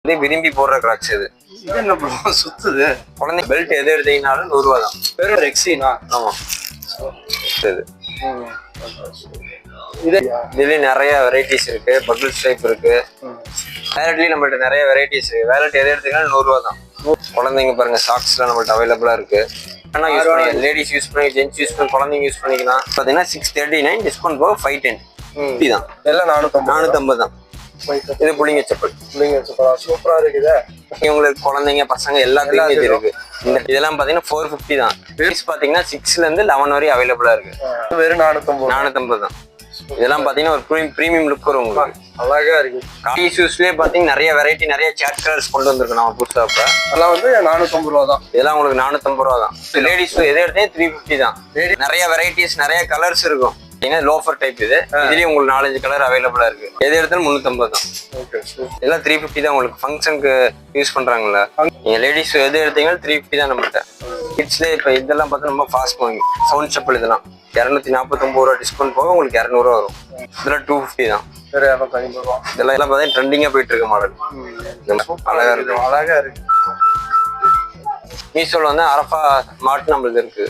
இதே விரும்பி போடுற கிராக்ஸ் இது. இது என்ன ப்ரோ சுத்துது? குழந்தை பெல்ட் எது எடுத்தீங்கனாலும் 100 ரூபா தான். வெறும் ரெக்ஸினா? ஆமா இது. இதுலயே நிறைய வெரைட்டிஸ் இருக்கு. பக்கிள்ஸ் டைப் இருக்கு. வேலட்லயும் நம்மள்ட்ட நிறைய வெரைட்டிஸ் இருக்கு. வேலட் எது எடுத்தீங்கனாலும் 100 ரூபா தான். குழந்தைங்க பாருங்க சாக்ஸ்லாம் நம்மள்ட்ட அவைலபிளா இருக்கு. ஆனால் யூஸ் பண்ணி லேடிஸ் யூஸ் பண்ணி ஜென்ஸ் யூஸ் பண்ணி குழந்தைங்க யூஸ் பண்ணிக்கலாம். பார்த்தீங்கன்னா 639 டிஸ்கவுண்ட் போக 510 தான். எல்லாம் 450 தான். இது புளிங்க செப்பல். சூப்பரா இருக்குது. உங்களுக்கு குழந்தைங்க பசங்க எல்லாத்துக்குமே இது இருக்கு. இதெல்லாம் பாத்தீங்கன்னா 450 தான். பாத்தீங்கன்னா 6ல இருந்து 11 வரையும் அவைலபிளா இருக்கு. வெறும் 450 தான். இதெல்லாம் பாத்தீங்கன்னா ஒரு பிரீமியம் லுக் வரும் உங்களுக்கு. அழகா இருக்கு. காஃபி ஷூஸ்லயே பாத்தீங்கன்னா நிறைய வெரைட்டி நிறைய சேட் கலர்ஸ் கொண்டு வந்திருக்கு நம்ம புதுசா. இப்ப அதெல்லாம் வந்து 450 ரூபா தான். இதெல்லாம் உங்களுக்கு 450 ரூபா தான். லேடிஸ் எதை எடுத்தே 350 தான். நிறைய வெரைட்டிஸ் நிறைய கலர்ஸ் இருக்கும். லோஃபர் டைப் இது. இதுலயே உங்களுக்கு 4-5 கலர் அவைலபிளா இருக்கு. எது எடுத்தாலும் 350 தான். இதெல்லாம் 350 தான். உங்களுக்கு ஃபங்க்ஷனுக்கு யூஸ் பண்றாங்கல்ல, நீங்க லேடிஸ் எது எடுத்தீங்கன்னா 350 தான் நம்மகிட்ட. கிட்ஸ்ல இப்ப இதெல்லாம் பார்த்தா ரொம்ப ஃபாஸ்ட் மூவிங் சவுண்ட் செப்பல். இதெல்லாம் 249 ரூபா டிஸ்கவுண்ட் போக உங்களுக்கு 200 ரூபா வரும். இதெல்லாம் 250 தான். இதெல்லாம் பார்த்தீங்கன்னா ட்ரெண்டிங்கா போயிட்டு இருக்க மாடல். அழகா இருக்கு. அழகா இருக்கு. மீஷோல வந்து அரஃபா மார்ட் நம்மளுக்கு இருக்கு.